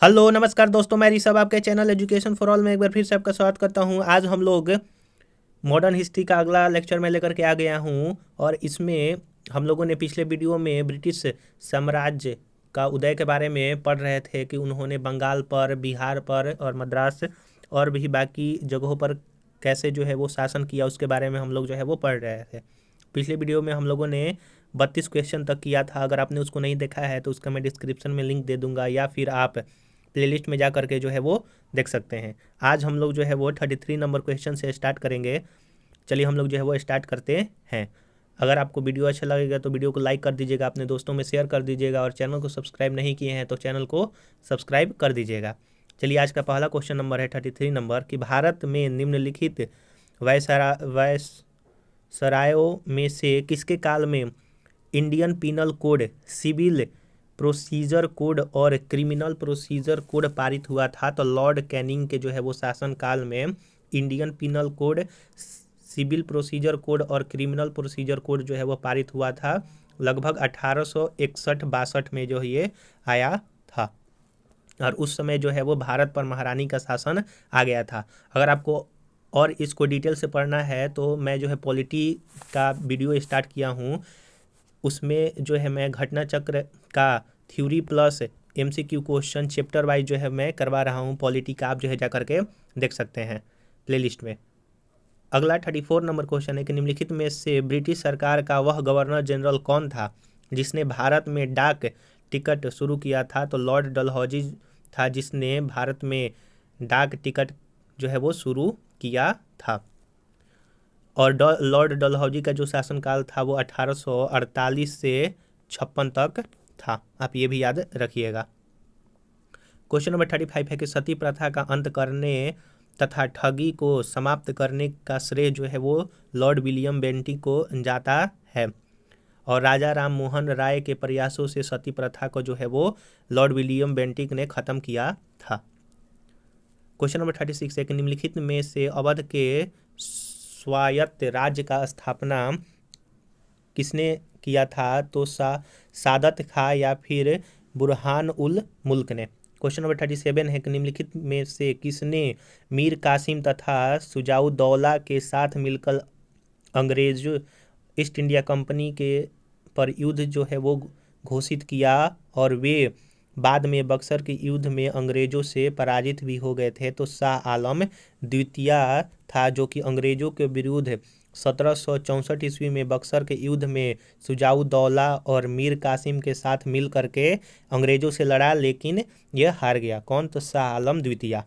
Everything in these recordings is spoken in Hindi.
हेलो नमस्कार दोस्तों, मैं ऋषभ आपके चैनल एजुकेशन फॉर ऑल में एक बार फिर से आपका स्वागत करता हूं। आज हम लोग मॉडर्न हिस्ट्री का अगला लेक्चर में लेकर के आ गया हूं और इसमें हम लोगों ने पिछले वीडियो में ब्रिटिश साम्राज्य का उदय के बारे में पढ़ रहे थे कि उन्होंने बंगाल पर, बिहार पर और मद्रास और भी बाकी जगहों पर कैसे जो है वो शासन किया, उसके बारे में हम लोग जो है वो पढ़ रहे थे। पिछले वीडियो में हम लोगों ने 32 क्वेश्चन तक किया था। अगर आपने उसको नहीं देखा है तो उसका मैं डिस्क्रिप्शन में लिंक दे दूंगा या फिर आप प्लेलिस्ट में जा करके जो है वो देख सकते हैं। आज हम लोग जो है वो 33 नंबर क्वेश्चन से स्टार्ट करेंगे। चलिए हम लोग जो है वो स्टार्ट करते हैं। अगर आपको वीडियो अच्छा लगेगा तो वीडियो को लाइक कर दीजिएगा, अपने दोस्तों में शेयर कर दीजिएगा और चैनल को सब्सक्राइब नहीं किए हैं तो चैनल को सब्सक्राइब कर दीजिएगा। चलिए आज का पहला क्वेश्चन नंबर है 33 नंबर कि भारत में निम्नलिखित वायसरायों में से किसके काल में Indian penal code, civil procedure code और क्रिमिनल प्रोसीजर कोड पारित हुआ था? तो लॉर्ड कैनिंग के जो है वो शासन काल में Indian penal code, civil procedure code और क्रिमिनल प्रोसीजर कोड जो है वो पारित हुआ था। लगभग 1861-62 में जो ये आया था और उस समय जो है वो भारत पर महारानी का शासन आ गया था। अगर आपको और इसको डिटेल से पढ़ना है तो मैं जो है पॉलिटी का वीडियो स्टार्ट किया हूँ, उसमें जो है मैं घटना चक्र का theory plus MCQ question chapter wise जो है मैं करवा रहा हूँ। पॉलिटी का आप जो है जा करके देख सकते हैं प्लेलिस्ट में। अगला 34 नंबर क्वेश्चन है कि निम्नलिखित में से ब्रिटिश सरकार का वह गवर्नर जनरल कौन था जिसने भारत में डाक टिकट शुरू किया था? तो लॉर्ड डलहौजी था जिसने भारत में डाक टिकट जो है वो शुरू किया था। और लॉर्ड डलहौजी का जो शासनकाल था वो 1848 से 56 तक था। आप ये भी याद रखिएगा। क्वेश्चन नंबर 35 है कि सती प्रथा का अंत करने तथा ठगी को समाप्त करने का श्रेय जो है वो लॉर्ड विलियम बेंटिक को जाता है और राजा राम मोहन राय के प्रयासों से सती प्रथा को जो है वो लॉर्ड विलियम बेंटिक ने खत्म किया था। क्वेश्चन नंबर 36 है कि निम्नलिखित में से अवध के स्वायत्त राज्य का स्थापना किसने किया था? तो सादत खां या फिर बुरहान उल मुल्क ने। क्वेश्चन नंबर 37 है कि निम्नलिखित में से किसने मीर कासिम तथा शुजाउद्दौला के साथ मिलकर अंग्रेज ईस्ट इंडिया कंपनी के पर युद्ध जो है वो घोषित किया और वे बाद में बक्सर के युद्ध में अंग्रेजों से पराजित भी हो गए थे? तो शाह आलम द्वितीय था जो कि अंग्रेजों के विरुद्ध 1764 ईस्वी में बक्सर के युद्ध में शुजाउद्दौला और मीर कासिम के साथ मिल करके अंग्रेजों से लड़ा, लेकिन यह हार गया। कौन? तो शाह आलम द्वितीय।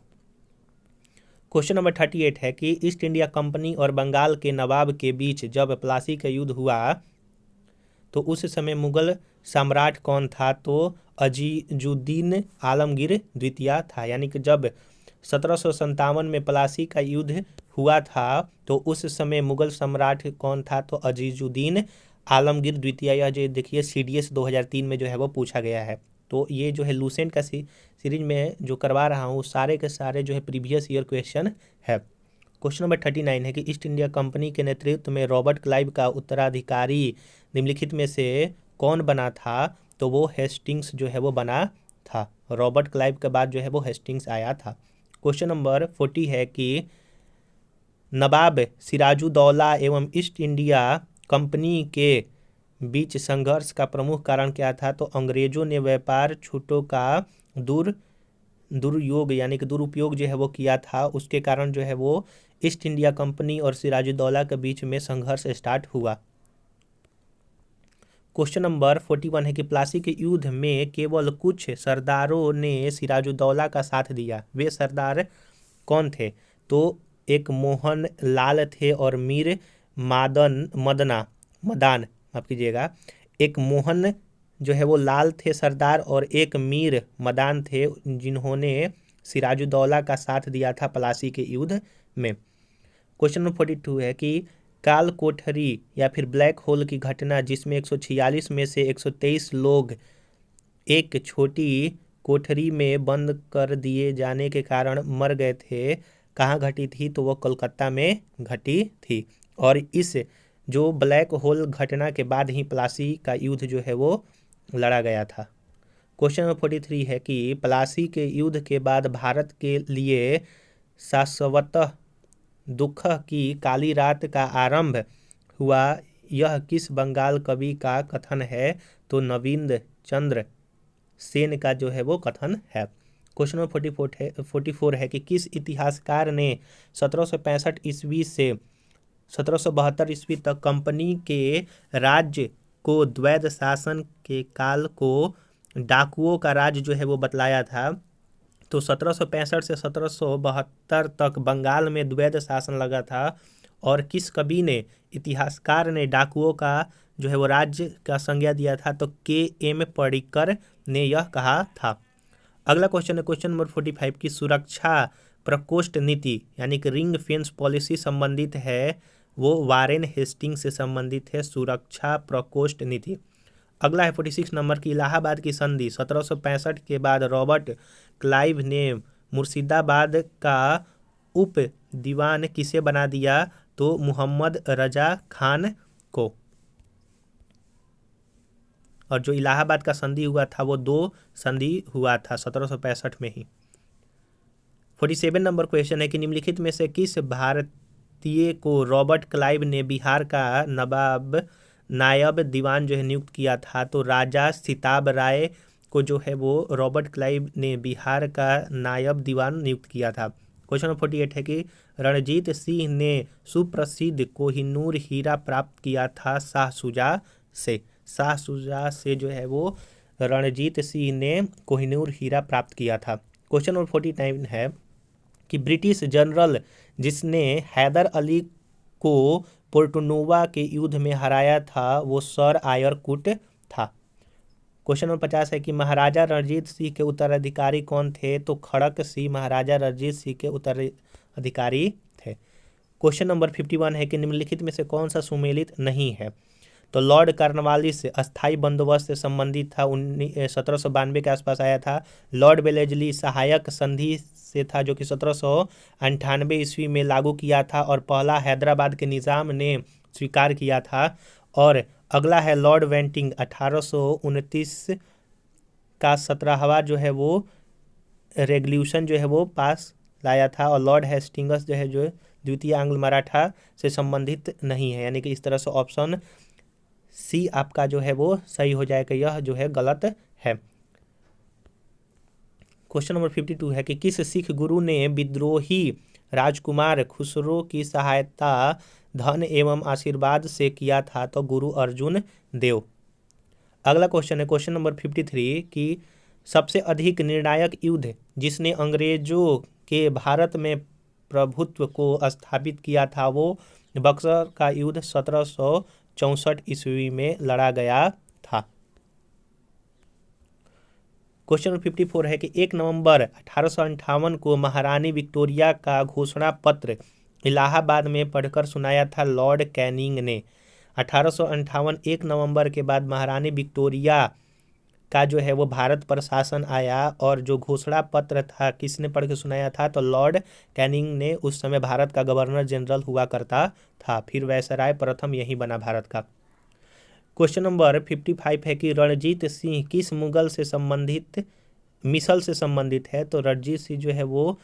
क्वेश्चन नंबर 38 है कि ईस्ट इंडिया कंपनी और बंगाल के नवाब के बीच जब प्लासी का युद्ध हुआ तो उस समय मुगल सम्राट कौन था? तो अजीजुद्दीन आलमगीर द्वितीय था। यानी कि जब 1757 में प्लासी का युद्ध हुआ था तो उस समय मुगल सम्राट कौन था? तो अजीजुद्दीन आलमगीर द्वितीय। यह जो देखिए CDS 2003 में जो है वो पूछा गया है। तो ये जो है लूसेंट का सीरीज में जो करवा रहा हूँ सारे के सारे जो है प्रीवियस ईयर क्वेश्चन है। क्वेश्चन नंबर 39 है कि ईस्ट इंडिया कंपनी के नेतृत्व में रॉबर्ट क्लाइव का उत्तराधिकारी निम्नलिखित में से कौन बना था? तो वो हेस्टिंग्स जो है वो बना था। रॉबर्ट क्लाइव के बाद जो है वो हेस्टिंग्स आया था। क्वेश्चन नंबर 40 है कि नवाब सिराजुद्दौला एवं ईस्ट इंडिया कंपनी के बीच संघर्ष का प्रमुख कारण क्या था? तो अंग्रेजों ने व्यापार छूटों का दुरुपयोग यानी कि दुरुपयोग जो है वो किया था, उसके कारण जो है वो ईस्ट इंडिया कंपनी और सिराजुद्दौला के बीच में संघर्ष स्टार्ट हुआ। क्वेश्चन नंबर 41 है कि प्लासी के युद्ध में केवल कुछ सरदारों ने सिराजुद्दौला का साथ दिया, वे सरदार कौन थे? तो एक मोहन लाल थे और मीर मदान माफ कीजिएगा, एक मोहन जो है वो लाल थे सरदार और एक मीर मदान थे जिन्होंने सिराजुद्दौला का साथ दिया था प्लासी के युद्ध में। क्वेश्चन नंबर 42 है कि काल कोठरी या फिर ब्लैक होल की घटना जिसमें 146 में से 123 लोग एक छोटी कोठरी में बंद कर दिए जाने के कारण मर गए थे, कहाँ घटी थी? तो वो कोलकाता में घटी थी। और इस जो ब्लैक होल घटना के बाद ही प्लासी का युद्ध जो है वो लड़ा गया था। क्वेश्चन नंबर 43 है कि प्लासी के युद्ध के बाद भारत के लिए शाश्वत दुख की काली रात का आरंभ हुआ, यह किस बंगाल कवि का कथन है? तो नवीन चंद्र सेन का जो है वो कथन है। क्वेश्चन नंबर 44 है कि किस इतिहासकार ने 1765 ईस्वी से 1772 ईस्वी तक कंपनी के राज्य को द्वैध शासन के काल को डाकुओं का राज जो है वो बतलाया था? तो 1765 से 1772 तक बंगाल में द्वैध शासन लगा था। और किस कवि ने, इतिहासकार ने डाकुओं का जो है वो राज्य का संज्ञा दिया था? तो के.एम. पडिक्कर ने यह कहा था। अगला क्वेश्चन है क्वेश्चन नंबर 45 की सुरक्षा प्रकोष्ठ नीति यानी कि रिंग फेंस पॉलिसी संबंधित है, वो वारेन हेस्टिंग से संबंधित है सुरक्षा प्रकोष्ठ नीति। अगला है 46 नंबर की इलाहाबाद की संधि 1765 के बाद रॉबर्ट क्लाइव ने मुर्शिदाबाद का उप दीवान किसे बना दिया? तो मोहम्मद रजा खान को। और जो इलाहाबाद का संधि हुआ था वो 2 संधि हुआ था 1765 में ही। 47 नंबर क्वेश्चन है कि निम्नलिखित में से किस भारतीय को रॉबर्ट क्लाइव ने बिहार का नायब दीवान जो है नियुक्त किया था? तो राजा सिताब राय को जो है वो रॉबर्ट क्लाइव ने बिहार का नायब दीवान नियुक्त किया था। क्वेश्चन नंबर 48 है कि रणजीत सिंह ने सुप्रसिद्ध कोहिनूर हीरा प्राप्त किया था शाह शुजा से? शाह शुजा से जो है वो रणजीत सिंह ने कोहिनूर हीरा प्राप्त किया था। क्वेश्चन नंबर 49 है कि ब्रिटिश जनरल जिसने हैदर अली को पोर्टनोवा के युद्ध में हराया था वो सर आयर कुट था। क्वेश्चन नंबर 50 है कि महाराजा रणजीत सिंह के उत्तराधिकारी कौन थे? तो खड़क सिंह महाराजा रणजीत सिंह के उत्तराधिकारी थे। क्वेश्चन नंबर 51 है कि निम्नलिखित में से कौन सा सुमेलित नहीं है? तो लॉर्ड कार्नवालिस अस्थाई बंदोबस्त से संबंधित था, 1792 के आसपास आया था। लॉर्ड वेलेजली सहायक संधि से था जो कि 1798 ईस्वी में लागू किया था और पहला हैदराबाद के निज़ाम ने स्वीकार किया था। और अगला है लॉर्ड वेंटिंग 1829 का 17वां जो है वो रेगुलेशन जो है वो पास लाया था। और लॉर्ड हेस्टिंग्स जो है जो द्वितीय आंग्ल मराठा से संबंधित नहीं है, यानी कि इस तरह से ऑप्शन सी आपका जो है वो सही हो जाएगा, यह जो है गलत है। क्वेश्चन नंबर 52 है कि किस सिख गुरु ने विद्रोही राजकुमार खुसरो की सहायता धन एवं आशीर्वाद से किया था? तो गुरु अर्जुन देव। अगला क्वेश्चन है क्वेश्चन नंबर 53 की सबसे अधिक निर्णायक युद्ध जिसने अंग्रेजों के भारत में प्रभुत्व को स्थापित किया था वो बक्सर का युद्ध 1764 ईस्वी में लड़ा गया था। क्वेश्चन नंबर 54 है कि 1 नवंबर 1858 को महारानी विक्टोरिया का घोषणा पत्र इलाहाबाद में पढ़कर सुनाया था लॉर्ड कैनिंग ने। 1858 1 नवंबर के बाद महारानी विक्टोरिया का जो है वो भारत पर शासन आया और जो घोषणा पत्र था किसने पढ़ के सुनाया था? तो लॉर्ड कैनिंग ने। उस समय भारत का गवर्नर जनरल हुआ करता था, फिर वायसराय प्रथम यही बना भारत का। क्वेश्चन नंबर 55 है कि रणजीत सिंह किस मुगल से संबंधित मिसल से संबंधित है? तो रणजीत सिंह जो है वो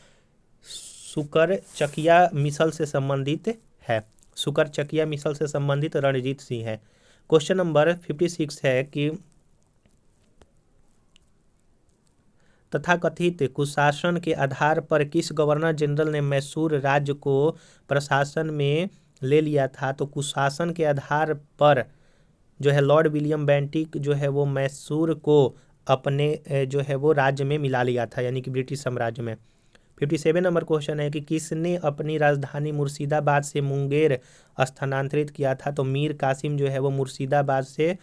सुकरचकिया मिसल से संबंधित है, सुकरचकिया मिसल से संबंधित रणजीत सिंह है। क्वेश्चन नंबर 56 है कि तथाकथित कुशासन के आधार पर किस गवर्नर जनरल ने मैसूर राज्य को प्रशासन में ले लिया था? तो कुशासन के आधार पर जो है लॉर्ड विलियम बेंटिक जो है वो मैसूर को अपने जो है वो राज्य में मिला लिया था, यानी कि ब्रिटिश साम्राज्य में। 57 नंबर क्वेश्चन है कि किसने अपनी राजधानी मुर्शिदाबाद से मुंगेर स्थानांतरित किया था? तो मीर कासिम जो है वो मुर्शिदाबाद से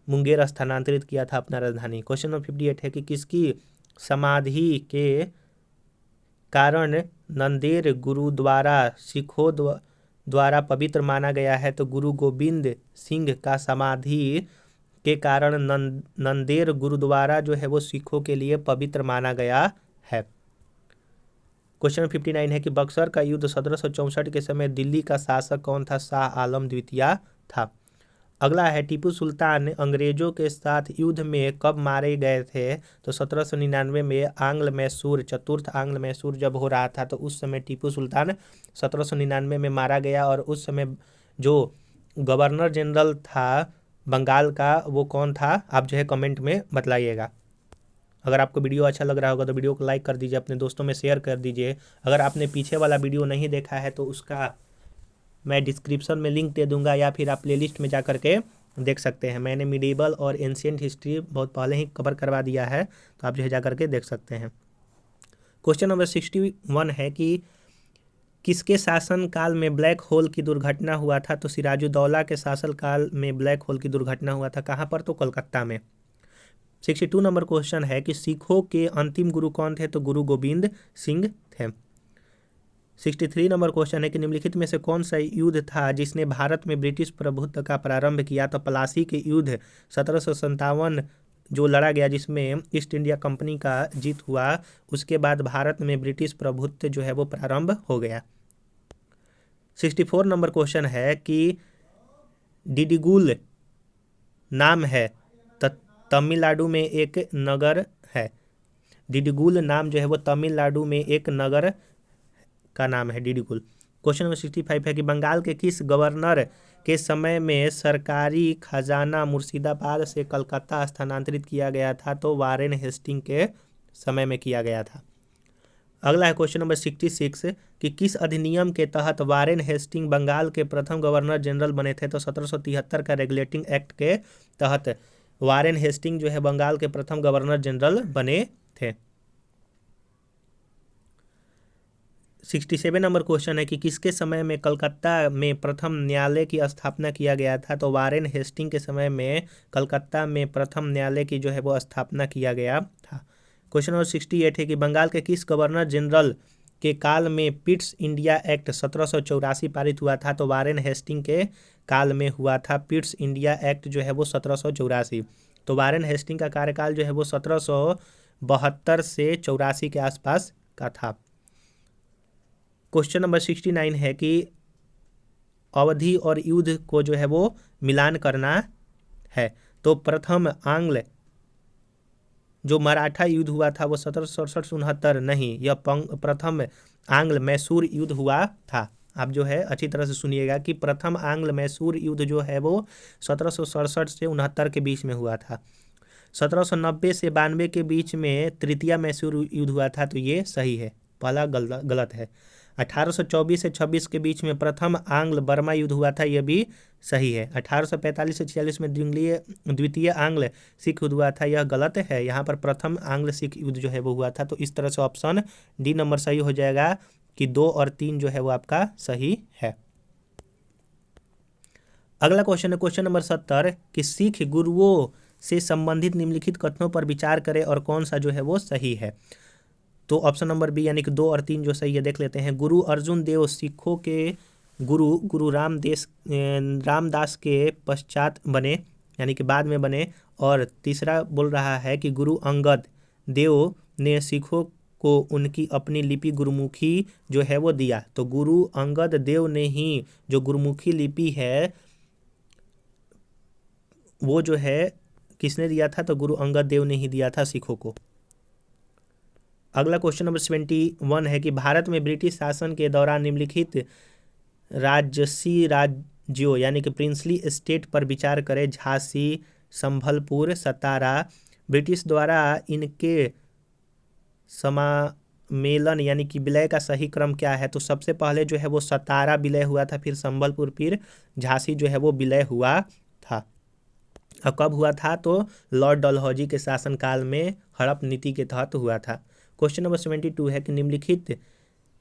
मुंगेर स्थानांतरित किया था अपना राजधानी। क्वेश्चन नंबर 58 है कि किसकी समाधि के कारण नंदेड़ गुरुद्वारा सिखों द्वारा पवित्र माना गया है? तो गुरु गोविंद सिंह का समाधि के कारण नंदेड़ गुरुद्वारा जो है वो सिखों के लिए पवित्र माना गया है। क्वेश्चन 59 है कि बक्सर का युद्ध 1764 के समय दिल्ली का शासक कौन था? शाह आलम द्वितीय था। अगला है टीपू सुल्तान अंग्रेजों के साथ युद्ध में कब मारे गए थे? तो 1799 में आंग्ल मैसूर, चतुर्थ आंग्ल मैसूर जब हो रहा था तो उस समय टीपू सुल्तान 1799 में मारा गया। और उस समय जो गवर्नर जनरल था बंगाल का वो कौन था? आप जो है कमेंट में बतलाइएगा। अगर आपको वीडियो अच्छा लग रहा होगा तो वीडियो को लाइक कर दीजिए, अपने दोस्तों में शेयर कर दीजिए। अगर आपने पीछे वाला वीडियो नहीं देखा है तो उसका मैं डिस्क्रिप्शन में लिंक दे दूंगा या फिर आप प्लेलिस्ट में जा करके देख सकते हैं। मैंने मिडिवल और एंशिएंट हिस्ट्री बहुत पहले ही कवर करवा दिया है, तो आप जो है जा करके देख सकते हैं। क्वेश्चन नंबर 61 है कि किसके शासन काल में ब्लैक होल की दुर्घटना हुआ था? तो सिराजुद्दौला के शासन काल में ब्लैक होल की दुर्घटना हुआ था। कहाँ पर? तो कोलकाता में। 62 नंबर क्वेश्चन है कि सिखों के अंतिम गुरु कौन थे? तो गुरु गोविंद सिंह थे। 63 नंबर क्वेश्चन है कि निम्नलिखित में से कौन सा युद्ध था जिसने भारत में ब्रिटिश प्रभुत्व का प्रारंभ किया? तो प्लासी के युद्ध 1757 जो लड़ा गया जिसमें ईस्ट इंडिया कंपनी का जीत हुआ, उसके बाद भारत में ब्रिटिश प्रभुत्व जो है वो प्रारंभ हो गया। 64 नंबर क्वेश्चन है कि डिडिगुल नाम है तमिलनाडु में एक नगर है। डिडिगुल नाम जो है वो तमिलनाडु में एक नगर का नाम है डिडिगुल। क्वेश्चन नंबर 65 है कि बंगाल के किस गवर्नर के समय में सरकारी खजाना मुर्शिदाबाद से कलकत्ता स्थानांतरित किया गया था? तो वारेन हेस्टिंग के समय में किया गया था। अगला है क्वेश्चन नंबर 66 कि किस अधिनियम के तहत वारेन हेस्टिंग बंगाल के प्रथम गवर्नर जनरल बने थे? तो 1773 का रेगुलेटिंग एक्ट के तहत वारेन हेस्टिंग जो है बंगाल के प्रथम गवर्नर जनरल बने थे। 67 नंबर क्वेश्चन है कि किसके समय में कलकत्ता में प्रथम न्यायालय की स्थापना किया गया था? तो वारेन हेस्टिंग के समय में कलकत्ता में प्रथम न्यायालय की जो है वो स्थापना किया गया था। क्वेश्चन नंबर 68 है कि बंगाल के किस गवर्नर जनरल के काल में पिट्स इंडिया एक्ट 1784 पारित हुआ था? तो वारेन हेस्टिंग के काल में हुआ था पिट्स इंडिया एक्ट जो है वो 1784। तो वारेन हेस्टिंग का कार्यकाल जो है वो 1772 से 84 के आसपास का था। क्वेश्चन नंबर 69 है कि अवधि और युद्ध को जो है वो मिलान करना है। तो प्रथम आंग्ल जो मराठा युद्ध हुआ था वो 1767-69 नहीं, यह प्रथम आंग्ल मैसूर युद्ध हुआ था। आप जो है अच्छी तरह से सुनिएगा कि प्रथम आंग्ल मैसूर युद्ध जो है वो 1767 से 69 के बीच में हुआ था। 1790 से 92 के बीच में तृतीय मैसूर युद्ध हुआ था, तो ये सही है, पहला गलत है। 1824 से 26 के बीच में प्रथम आंग्ल बर्मा युद्ध हुआ था, यह भी सही है। 1845 से 46 में द्वितीय आंग्ल सिख युद्ध हुआ था, यह गलत है। यहाँ पर प्रथम आंग्ल सिख युद्ध जो है वो हुआ था। तो इस तरह से ऑप्शन डी नंबर सही हो जाएगा कि 2 और 3 जो है वो आपका सही है। अगला क्वेश्चन है क्वेश्चन नंबर 70 कि सिख गुरुओं से संबंधित निम्नलिखित कथनों पर विचार करें और कौन सा जो है वो सही है। तो ऑप्शन नंबर बी यानी कि 2 और 3 जो सही है देख लेते हैं। गुरु अर्जुन देव सिखों के गुरु रामदास के पश्चात बने, यानी कि बाद में बने। और तीसरा बोल रहा है कि गुरु अंगद देव ने सिखों को उनकी अपनी लिपि गुरुमुखी जो है वो दिया। तो गुरु अंगद देव ने ही जो गुरुमुखी लिपि है वो जो है किसने दिया था? तो गुरु अंगद देव ने ही दिया था सिखों को। अगला क्वेश्चन नंबर 71 है कि भारत में ब्रिटिश शासन के दौरान निम्नलिखित राजसी राज्यों यानी कि प्रिंसली स्टेट पर विचार करें। झांसी, संभलपुर, सतारा। ब्रिटिश द्वारा इनके समामेलन यानी कि विलय का सही क्रम क्या है? तो सबसे पहले जो है वो सतारा विलय हुआ था, फिर संभलपुर, फिर झांसी जो है वो विलय हुआ था। और कब हुआ था? तो लॉर्ड डलहौजी के शासनकाल में हड़प नीति के तहत हुआ था। क्वेश्चन नंबर 72 है कि निम्नलिखित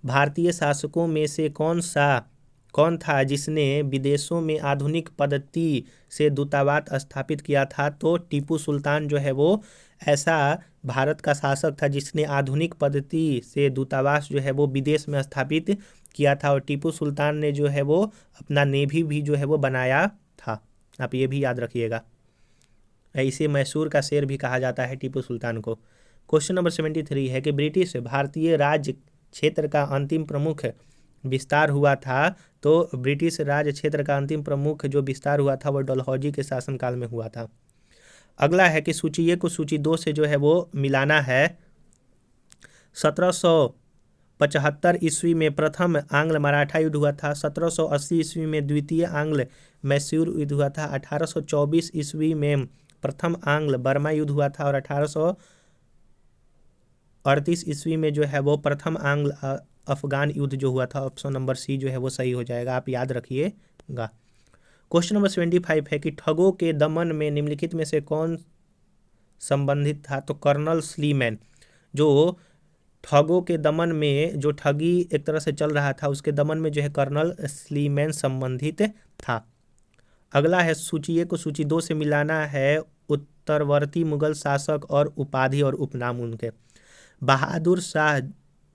भारतीय शासकों में से कौन था जिसने विदेशों में आधुनिक पद्धति से दूतावास स्थापित किया था? तो टीपू सुल्तान जो है वो ऐसा भारत का शासक था जिसने आधुनिक पद्धति से दूतावास जो है वो विदेश में स्थापित किया था। और टीपू सुल्तान ने जो है वो अपना नेवी भी जो है वो बनाया था, आप ये भी याद रखिएगा। इसे मैसूर का शेर भी कहा जाता है टीपू सुल्तान को। क्वेश्चन नंबर 73 है कि ब्रिटिश भारतीय राज्य क्षेत्र का अंतिम प्रमुख विस्तार हुआ था, तो ब्रिटिश राज क्षेत्र का अंतिम प्रमुख जो विस्तार हुआ था वो डलहौजी के शासनकाल में हुआ था। अगला है कि सूची 1 को सूची 2 से जो है वो मिलाना है। 1775 ईस्वी में प्रथम आंग्ल मराठा युद्ध हुआ था। 1780 ईस्वी में द्वितीय आंग्ल मैसूर युद्ध हुआ था। 1824 ईस्वी में प्रथम आंग्ल बर्मा युद्ध हुआ था और 1838 ईस्वी में जो है वो प्रथम आंग्ल अफगान युद्ध जो हुआ था। ऑप्शन नंबर सी जो है वो सही हो जाएगा, आप याद रखिएगा। क्वेश्चन नंबर 75 है कि ठगों के दमन में निम्नलिखित में से कौन संबंधित था? तो कर्नल स्लीमैन, जो ठगों के दमन में, जो ठगी एक तरह से चल रहा था उसके दमन में जो है कर्नल स्लीमैन संबंधित था। अगला है सूची 1 को सूची 2 से मिलाना है। उत्तरवर्ती मुगल शासक और उपाधि और उपनाम उनके। बहादुर शाह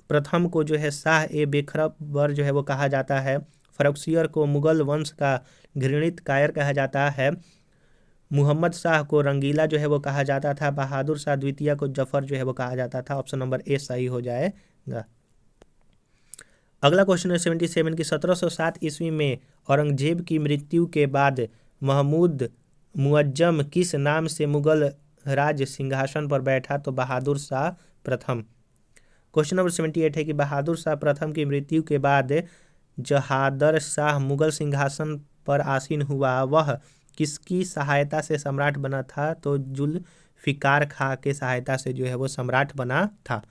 प्रथम को जो है शाह ए बेखबर जो है वो कहा जाता है। फरुखसियर को मुगल वंश का घृणित कायर कहा जाता है। मुहम्मद शाह को रंगीला जो है वो कहा जाता था। बहादुर शाह द्वितीय को जफर जो है वो कहा जाता था। ऑप्शन नंबर ए सही हो जाएगा। अगला क्वेश्चन है 77 की 1707 ईस्वी में औरंगजेब की मृत्यु के बाद महमूद मुअज्जम किस नाम से मुगल राज सिंहासन पर बैठा? तो बहादुर शाह प्रथम। क्वेश्चन नंबर 78 है कि बहादुर शाह प्रथम की मृत्यु के बाद जहादर शाह मुगल सिंहासन पर आसीन हुआ, वह किसकी सहायता से सम्राट बना था? तो जुल्फिकार खां के सहायता से जो है वो सम्राट बना था।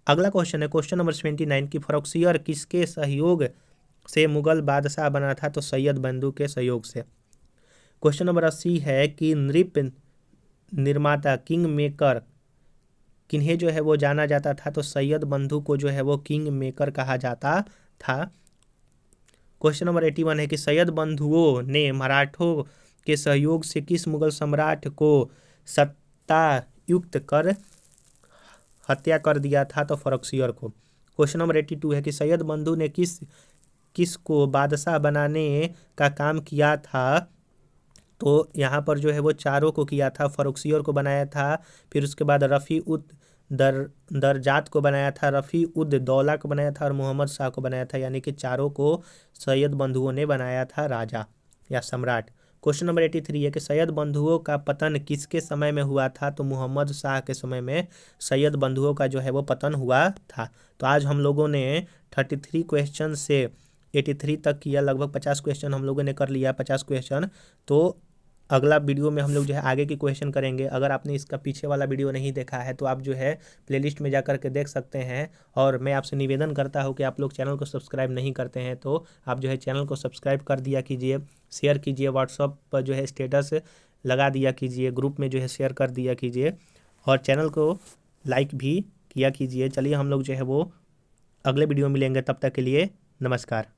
अगला क्वेश्चन है क्वेश्चन नंबर 79 की फरुखसियर किसके सहयोग से मुगल बादशाह बना था? तो सैयद बंधु के सहयोग से। क्वेश्चन नंबर 80 है कि नृप निर्माता किंग मेकर किन्हें जो है वो जाना जाता था? तो सैयद बंधु को जो है वो किंग मेकर कहा जाता था। क्वेश्चन नंबर 81 है कि सैयद बंधुओं ने मराठों के सहयोग से किस मुगल सम्राट को सत्तायुक्त कर हत्या कर दिया था? तो फरुखसियर को। क्वेश्चन नंबर 82 है कि सैयद बंधु ने किस को बादशाह बनाने का काम किया था? तो यहाँ पर जो है वो चारों को किया था। फरुखसियर को बनाया था, फिर उसके बाद रफ़ी उद दरजात को बनाया था, रफ़ी उद दौला को बनाया था और मोहम्मद शाह को बनाया था। यानी कि चारों को सैयद बंधुओं ने बनाया था राजा या सम्राट। क्वेश्चन नंबर 83 है कि सैयद बंधुओं का पतन किसके समय में हुआ था? तो मोहम्मद शाह के समय में सैयद बंधुओं का जो है वो पतन हुआ था। तो आज हम लोगों ने 33 क्वेश्चन से 83 तक किया, लगभग 50 क्वेश्चन हम लोगों ने कर लिया, 50 क्वेश्चन। तो अगला वीडियो में हम लोग जो है आगे की क्वेश्चन करेंगे। अगर आपने इसका पीछे वाला वीडियो नहीं देखा है तो आप जो है प्लेलिस्ट में जा कर के देख सकते हैं। और मैं आपसे निवेदन करता हूं कि आप लोग चैनल को सब्सक्राइब नहीं करते हैं तो आप जो है चैनल को सब्सक्राइब कर दिया कीजिए, शेयर कीजिए, व्हाट्सअप पर जो है स्टेटस लगा दिया कीजिए, ग्रुप में जो है शेयर कर दिया कीजिए और चैनल को लाइक भी किया कीजिए। चलिए हम लोग जो है वो अगले वीडियो में मिलेंगे, तब तक के लिए नमस्कार।